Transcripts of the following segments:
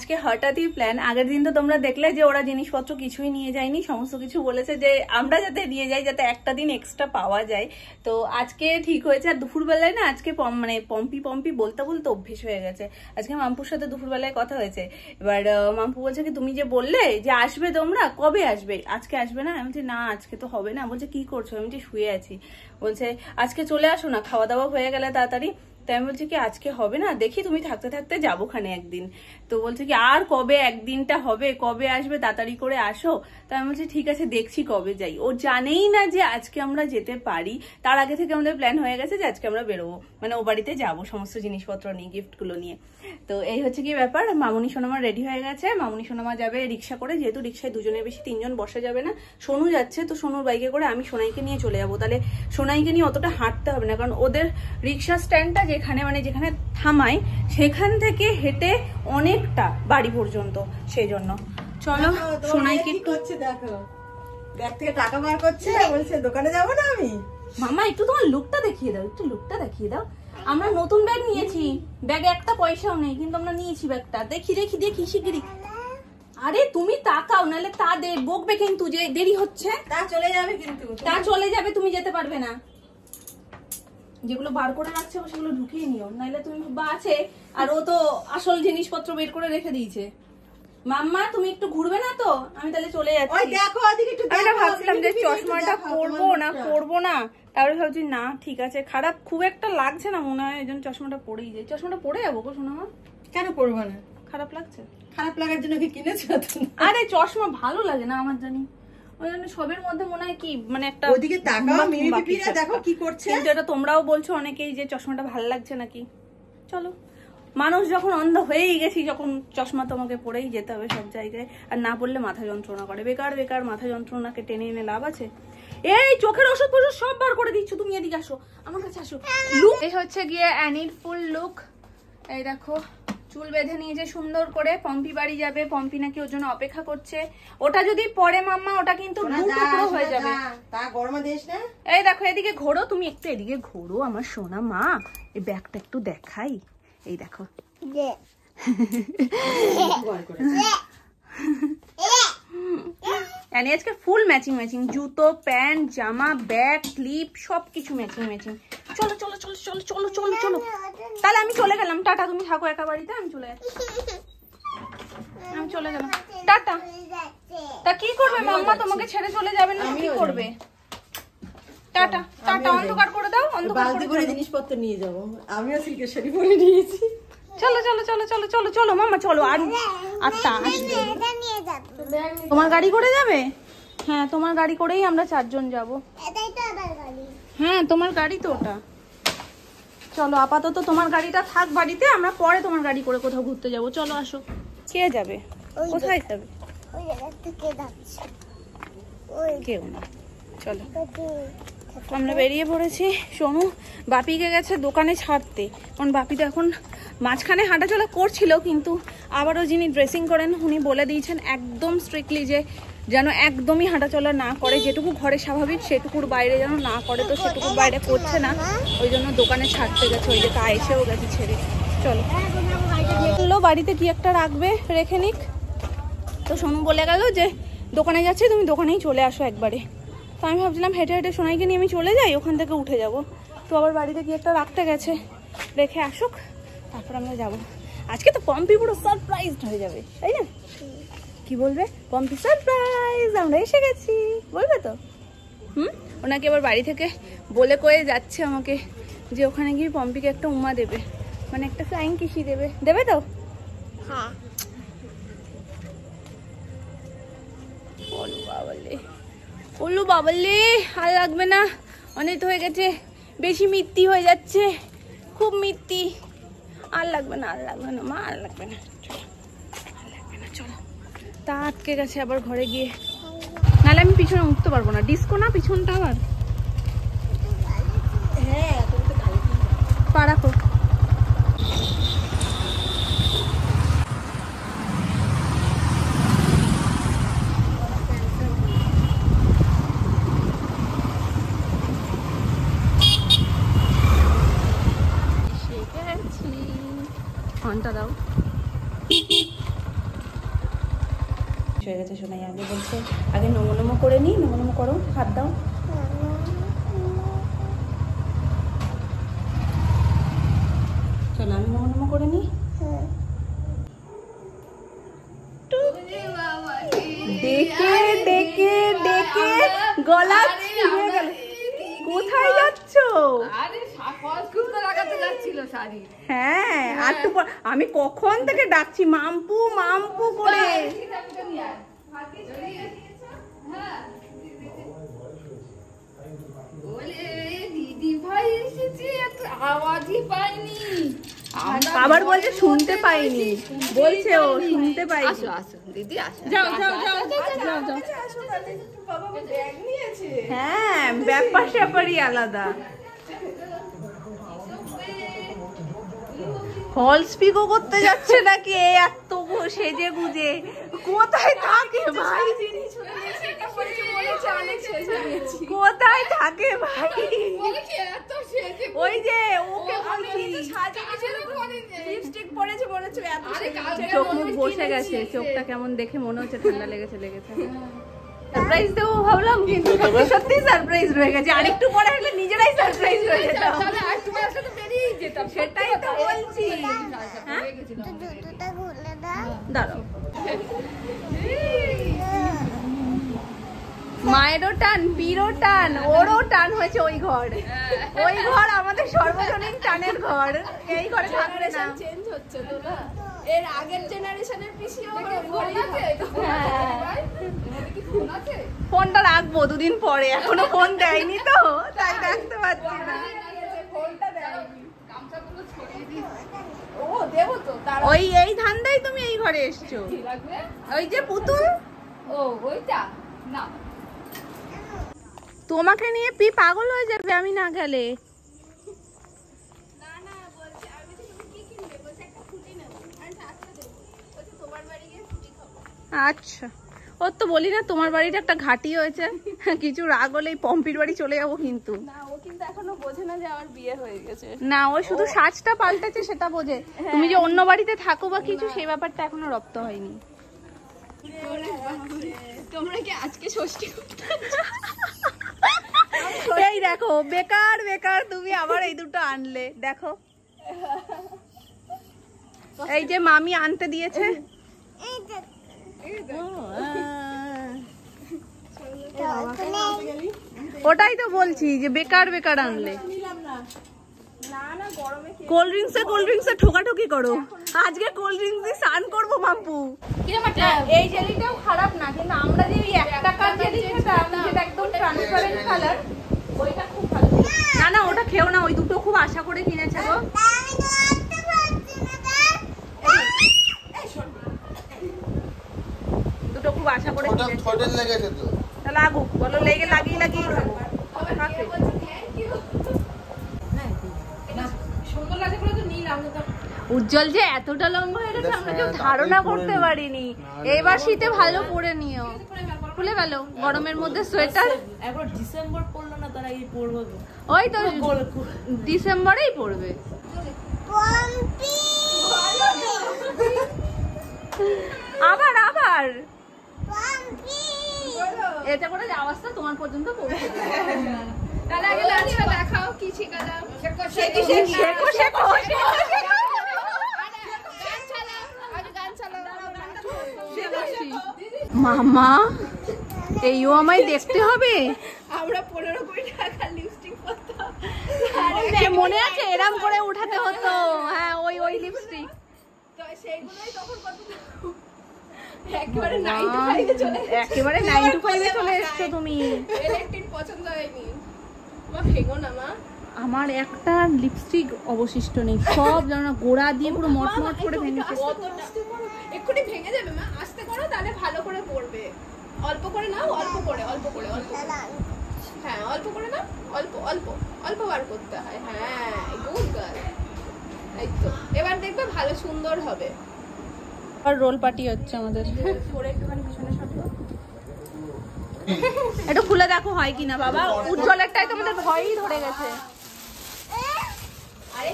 আজকে হঠাৎই প্ল্যান। আগের দিন তো তোমরা দেখলে যে ওরা জিনিসপত্র কিছুই নিয়ে যায়নি, সমস্ত কিছু বলেছে যে আমরা যাতে নিয়ে যাই, যাতে একটা দিন এক্সট্রা পাওয়া যায়। তো আজকে ঠিক হয়েছে। আর দুপুরবেলায় না আজকে মানে পম্পি পম্পি বলতে বলতে অভ্যেস হয়ে গেছে। আজকে মাম্পুর সাথে দুপুরবেলায় কথা হয়েছে। এবার মাম্পু বলছে কি তুমি যে বললে যে আসবে তোমরা, কবে আসবে? আজকে আসবে না? আমি বলছি না আজকে তো হবে না। বলছে কি করছো? আমি বলছি শুয়ে আছি। বলছে আজকে চলে আসো না, খাওয়া দাওয়া হয়ে গেলে তাড়াতাড়ি। তাই আমি বলছি কি আজকে হবে না, দেখি তুমি থাকতে থাকতে যাবো খানে একদিন। তো বলছে কি আর কবে একদিনটা হবে, কবে আসবে, তাড়াতাড়ি করে আসো। তো আমি বলছি ঠিক আছে দেখছি কবে যাই। ও জানেই না যে আজকে আমরা যেতে পারি। তার আগে থেকে আমাদের প্ল্যান হয়ে গেছে যে আজকে আমরা বেরোবো, মানে ও বাড়িতে যাবো সমস্ত জিনিসপত্র নিয়ে, গিফটগুলো নিয়ে। তো এই হচ্ছে কি ব্যাপার। মামুনি সোনামা রেডি হয়ে গেছে। মামুনি সোনামা যাবে রিক্সা করে, যেহেতু রিক্সায় দুজনের বেশি তিনজন বসা যাবে না। সোনু যাচ্ছে, তো সোনুর বাইকে করে আমি সোনাইকে নিয়ে চলে যাবো। তাহলে সোনাইকে নিয়ে অতটা হাঁটতে হবে না, কারণ ওদের রিক্সা স্ট্যান্ডটা যেখানে মানে যেখানে থামায় সেখান থেকে হেঁটে অনেকটা বাড়ি পর্যন্ত, সেই জন্য চলো সোনাইকে একটু। দেখো ব্যাগ থেকে টাকা বার করছে, বলছে দোকানে যাবো না আমি। মামা একটু তোমার লুকটা দেখিয়ে দাও, একটু লুকটা দেখিয়ে দাও। আমরা নতুন ব্যাগ নিয়েছি, ব্যাগে একটা পয়সাও নেই, কিন্তু আমরা নিয়েছি ব্যাগটা। দেখি দেখি দেখি শিগগিরি। আরে তুমি তাকাও, নাহলে তা বকবে কিন্তু যে দেরি হচ্ছে। তা চলে যাবে, কিন্তু তা চলে যাবে, তুমি যেতে পারবে না। যেগুলো বার করে রাখছে সেগুলো ঢুকিয়ে নিও, নাহলে তুমি বা আছে আর ও তো আসল জিনিসপত্র বের করে রেখে দিয়েছে। মাম্মা তুমি একটু ঘুরবে না তো? আমি তাহলে চলে যাচ্ছি। ওই দেখো ওদিকে একটু আমি ভাবছিলাম যে চশমাটা পরবো না, তারপরে ভাবছি না ঠিক আছে, খারাপ খুব একটা লাগছে না মনে হয়, এই জন্য চশমাটা পরেই যাই। চশমাটা পরে যাবো গো সোনামা। কেন পরবো না? খারাপ লাগছে? খারাপ লাগার জন্য কি কিনেছো? আরে চশমা ভালো লাগে না আমার, জানি ওই জন্য সবের মধ্যে মনে হয় কি মানে একটা। ওদিকে তাকাও, মিমি পিপিরা দেখো কি করছে। কিন্তু এটা তোমরাও বলছো অনেকেই যে চশমাটা ভালো লাগছে নাকি। চলো, মানুষ যখন অন্ধ হয়েই গেছি, যখন চশমা তোমাকে পরেই যেতে হবে সব জায়গায়, আর না পড়লে মাথা যন্ত্রণা করে। বেকার বেকার মাথা যন্ত্রণাকে টেনে এনে লাভ আছে? এই চোখের ওষুধ ফষুধ সব বার করে দিচ্ছ তুমি। এদিকে আসো, আমার কাছে আসো। লুক এই হচ্ছে গিয়ে অ্যানির ফুল লুক। এই দেখো চুল বেঁধে নিয়েছে সুন্দর করে। পম্পি বাড়ি যাবে, পম্পি নাকি ওর জন্য অপেক্ষা করছে। ওটা যদি পরে মাম্মা, ওটা কিন্তু দু টুকরো হয়ে যাবে। তা গরমে দিস না। এই দেখো এদিকে ঘোরো, তুমি একটু এদিকে ঘোরো আমার সোনা মা। এই ব্যাগটা একটু দেখাই, এই দেখো। আজকে ফুল ম্যাচিং ম্যাচিং, জুতো, প্যান্ট, জামা, ব্যাগ, ক্লিপ সবকিছু ম্যাচিং ম্যাচিং। চলো চলো চলো চলো চলো চলো চলো। তাহলে আমি চলে গেলাম, টাটা। তুমি থাকো একা বাড়িতে, আমি চলে যাচ্ছি। আমি চলে গেলাম, টাটা। তা কি করবে মাম্মা, তোমাকে ছেড়ে চলে যাবে না? কি করবে? Tata tata. অন্ধকার করে দাও, অন্ধকার করে জিনিসপত্র নিয়ে যাবো। আমিও সিল্কের শাড়ি পরে নিয়েছি। চলো চলো চলো চলো চলো চলো মাম্মা চলো। আর আচ্ছা তোমার গাড়ি করে যাবে? হ্যাঁ তোমার গাড়ি করেই আমরা চারজন যাব। হ্যাঁ তোমার গাড়ি তো ওটা। চলো আপাতত তোমার গাড়িটা থাক বাড়িতে, আমরা পরে তোমার গাড়ি করে কোথাও ঘুরতে যাব। চলো আসো। কে যাবে? কোথায় যাবে? কেউ না। চলো আমরা বেরিয়ে পড়েছি। সোনু বাপিকে গেছে দোকানে ছাড়তে, কারণ বাপি তো এখন মাঝখানে হাঁটাচলা করছিল, কিন্তু আবারও যিনি ড্রেসিং করেন উনি বলে দিয়েছেন একদম স্ট্রিক্টলি যে যেন একদমই হাঁটাচলা না করে, যেটুকু ঘরে স্বাভাবিক সেটুকুর বাইরে যেন না করে। তো সেটুকুর বাইরে করছে না, ওই জন্য দোকানে ছাড়তে গেছে। ওই যে তা এসেও গেছে ছেড়ে। চলো বললো বাড়িতে কি একটা রাখবে, রেখে নিক। তো সোনু বলে গেল যে দোকানে যাচ্ছি, তুমি দোকানেই চলে আসো একবারে। তো আমি ভাবছিলাম হেঁটে হেঁটে সোনাইকে নিয়ে আমি চলে যাই, ওখান থেকে উঠে যাব। তো আবার বাড়িতে কি একটা রাখতে গেছে, রেখে আসুক তারপর আমরা যাব। আজকে তো পম্পি পুরো সারপ্রাইজড হয়ে যাবে, তাই না? কি বলবে? পম্পি সারপ্রাইজ, আমরা এসে গেছি বলবে তো। ওনাকে এবার বাড়ি থেকে বলে কয়ে যাচ্ছে আমাকে যে ওখানে গিয়ে পম্পিকে একটা উমা দেবে, মানে একটা ফ্লাইং কিসি দেবে। দেবে তো? হ্যাঁ। বলো বাবালে, ওলু বাবালে, আর লাগবে না, অনেক হয়ে গেছে, বেশি মিথ্যি হয়ে যাচ্ছে, খুব মিথ্যি। আর লাগবে না, আর লাগবে না মা, আর লাগবে না, আর লাগবে না। চলো। তা আটকে গেছে আবার ঘরে গিয়ে, নাহলে আমি পিছনে উঠতে পারবো না। ডিস্কো না পিছনটা আবার। হ্যাঁ পা রাখো। ফোনটা দাও। গেছে শোনাই। আগে বলছে আগে নমো নমো করে নি, নমো নমো করো, হাত দাও। চলো আমি নমো নমো করে নি। ডেকে ডেকে ডেকে গলা ছিঁড়ে গেল। কোথায় যাচ্ছ? হ্যাঁ আর একটু পর আমি কখন থেকে ডাকছি মাম্পু মাম্পু করে। দিদি ভাই এসেছে, আওয়াজই পাইনি। আবার বলছে শুনতে পাইনি, বলছে ও শুনতে পাইনি। আসো আসো দিদি আসো, যাও যাও যাও যাও যাও। বাবা ব্যাগ নিয়েছে। হ্যাঁ ব্যাপার স্যাপারই আলাদা। ফল স্পিকও করতে যাচ্ছে নাকি এত সেজে গুজে? কোথায় থাকে ভাই? কোথায় থাকে ভাই? ওই যে ওকে বলছি লিপস্টিক পরেছে মনে হচ্ছে এত চোখ মুখ বসে গেছে, চোখটা কেমন দেখে মনে হচ্ছে ঠান্ডা লেগেছে লেগেছে। সারপ্রাইজ দেবো ভাবলাম কিন্তু সত্যি সারপ্রাইজ রয়ে গেছে। আরেকটু পরে হলে নিজেরাই সারপ্রাইজ হয়ে যেতাম। সেটাই তো বলছি। দাঁড়াও, মায়েরও টান, বীরও টান, ওরও টান হয়েছে ওই ঘর। ওই ঘর আমাদের সর্বজনীন টানের ঘর। এই ঘরে থাকবে না। চেঞ্জ হচ্ছে তো না, এর আগের জেনারেশনের পিসিও ফোনটা রাখবো দুদিন পরে, এখনো ফোন দেয়নি তো তাই রাখতে পারছি না। ও দেবো তো তার ওই এই ধান্দাই তুমি এই ঘরে এসছো। ওই যে পুতুল, ও ওইটা না, তোমাকে নিয়ে পি পাগল হয়ে যাবে আমি না গেলে। আচ্ছা ওর তো বলি না তোমার বাড়িতে একটা ঘাটি হয়েছে, কিছু রাগ হলে পম্পির বাড়ি চলে যাবো কিন্তু। না ও কিন্তু এখনো বোঝে না যে আমার বিয়ে হয়ে গেছে। না ও শুধু সাজটা পাল্টেছে সেটা বোঝে, তুমি যে অন্য বাড়িতে থাকো বা কিছু সেই ব্যাপারটা এখনো রপ্ত হয়নি। তোমরা কি আজকে ষষ্ঠী করতে? এই দেখো বেকার বেকার তুমি আবার এই দুটো আনলে। দেখো এই যে মামি আনতে দিয়েছে, ওটাই তো বলছি যে বেকার বেকার আনলে। কোল্ড ড্রিঙ্কসে ঠোকাঠুকি করো। আজকে কোল্ড ড্রিঙ্কস দিয়ে স্নান করবো মাম্পু। এই জেলিটাও খারাপ না, কিন্তু আমরা যে ওই 1 টাকার জেলি খেতাম যেটা একদম ট্রান্সপারেন্ট কালার, ওইটা খুব ভালো। না না ওটা খেও না, ওই দুটো খুব আশা করে কিনেছে গো। দুটো খুব আশা করে কিনেছে। তা লাগুক, বলো লেগে লাগিয়ে লাগিয়ে খাবো। উজ্জ্বল যে এতটা লম্বা হয়ে গেছে আমরা কেউ ধারণা করতে পারিনি। এবার শীতে ভালো পরে নিও, খুলে গেল গরমের মধ্যে সোয়েটার। একবার ডিসেম্বর পড়লো না, তারা এই পড়বো ওই তো ডিসেম্বরেই পড়বে। আবার আবার এতে করে আওয়াজটা তোমার পর্যন্ত পৌঁছে যাবে। তাহলে আগে লাঞ্চটা দেখাও কি শিখালাম। শেখো শেখো শেখো। মামা এইও আমায় দেখতে হবে। আমরা 15 কোটি টাকা লিপস্টিক পরতাম, মনে আছে এরম করে উঠাতে হতো। হ্যাঁ ওই ওই লিপস্টিক তো সেইগুলোই তখন কত একেবারে 9 to 5 এ চলে গেছে। একেবারে 9 to 5 এ চলে এসছো তুমি। ইলেকট্রিক পছন্দ হয়নি মা, ভেঙো না মা। আমার একটা লিপস্টিক অবশিষ্ট নেই, সব জানো গোড়া দিয়ে পুরো মটমট করে ভেঙেছে। এক্ষুনি ভেঙে যাবে মা, আস্তে করো তাহলে ভালো করে পড়বে। অল্প করে নাও, অল্প করে অল্প করে অল্প করে। হ্যাঁ অল্প করে নাও, অল্প অল্প অল্প বার করতে হয়। হ্যাঁ গুড গার্ল, এই তো এবার দেখবে ভালো সুন্দর হবে। আর রোল পার্টি হচ্ছে আমাদের। পরে একটুখানি পিছনে সরো। একটু খুলে দেখো হয় কিনা বাবা। উজ্জ্বলেরটাই তো আমাদের ভয়ই ধরে গেছে। আরে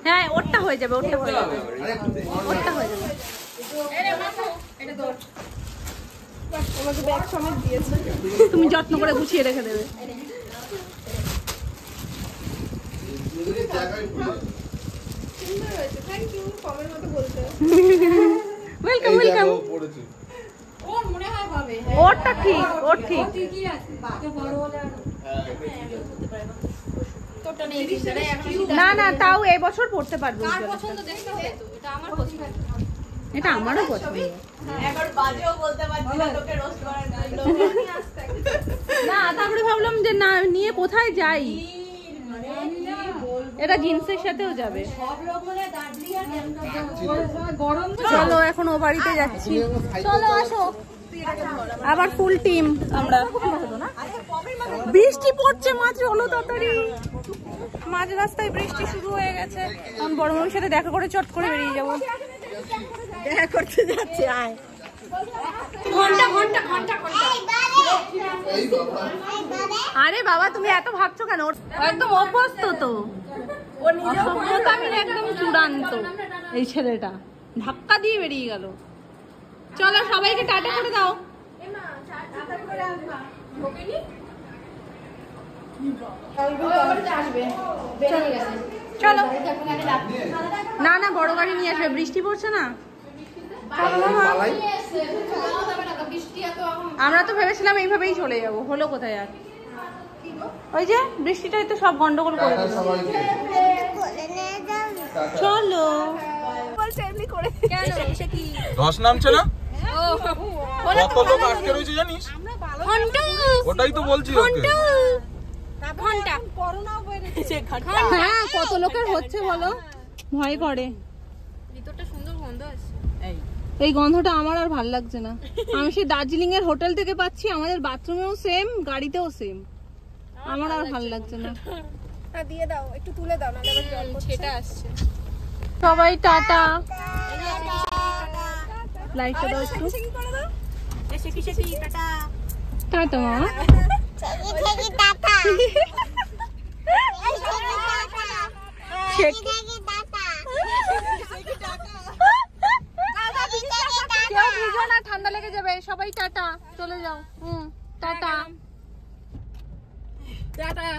হ্যাঁ ওরটা হয়ে যাবে, ওরটা হয়ে যাবে, ওরটা হয়ে যাবে। আমাকে ব্যাগ সমেত দিয়েছে। তুমি যত্ন করে গুছিয়ে রেখে দেবে। সুন্দর হয়েছে, থ্যাংক ইউ। কমের মতো বলতে। Welcome welcome. ওর মনে হয় হবে। ওরটা ঠিক, ওর ঠিক। ঠিকই আছে। তো বড় হলে আর তোরটা নেই। না না তাও এই বছর পড়তে পারবে। কার পছন্দ দেখতে হবে তো? এটা আমার পছন্দ। এটা আমারও পছন্দ। একবার বাজেও বলতে পারছি না তোকে রোস্ট করার জন্য। না তারপরে ভাবলাম যে না নিয়ে কোথায় যাই, এটা জিন্সের সাথেও যাবে। সব রকমের দার্জিলিং আর গরম চলো এখন ও বাড়িতে যাচ্ছি, চলো আসো। আবার ফুল টিম আমরা। বৃষ্টি পড়ছে, মাঝ হলো তাড়াতাড়ি, মাঝ রাস্তায় বৃষ্টি শুরু হয়ে গেছে। এখন বড় মামির সাথে দেখা করে চট করে বেরিয়ে যাবো। দেখা করতে যাচ্ছে, আয়। ঘন্টা ঘন্টা ঘন্টা ঘন্টা। আরে বাবা তুমি এত ভাবছো কেন? ওর একদম অভ্যস্ত তো, অসভ্যতামির একদম চূড়ান্ত এই ছেলেটা। ধাক্কা দিয়ে বেরিয়ে গেল। চলো সবাইকে টাটা করে দাও। চলো। না না বড় গাড়ি নিয়ে আসবে, বৃষ্টি পড়ছে না। আমরা তো ভেবেছিলাম এইভাবেই চলে যাব, হলো কোথায় আর। ওই যে বৃষ্টিটাই তো সব গন্ডগোল করে দিল। চলো। ধস নামছে না, কত লোক আটকে রয়েছে জানিস? ওটাই তো বলছি ওকে। হ্যাঁ কত লোকের হচ্ছে বলো, ভয় করে। ভিতরটা সুন্দর গন্ধ আছে। এই গন্ধটা আমার আর ভাল লাগছে না। আমি সেই দার্জিলিং এর হোটেল থেকে পাচ্ছি, আমাদের বাথরুমেও সেম, গাড়িতেও সেম। আমার আর ভাল লাগছে না। দিয়ে দাও, একটু তুলে দাও, নাহলে আবার জল পড়ছে। সেটা আসছে। সবাই টাটা। লাইটটা দাও একটু। টাটা মা। কেউ ভিজো না, ঠান্ডা লেগে যাবে। সবাই টাটা, চলে যাও। টাটা। টাটা।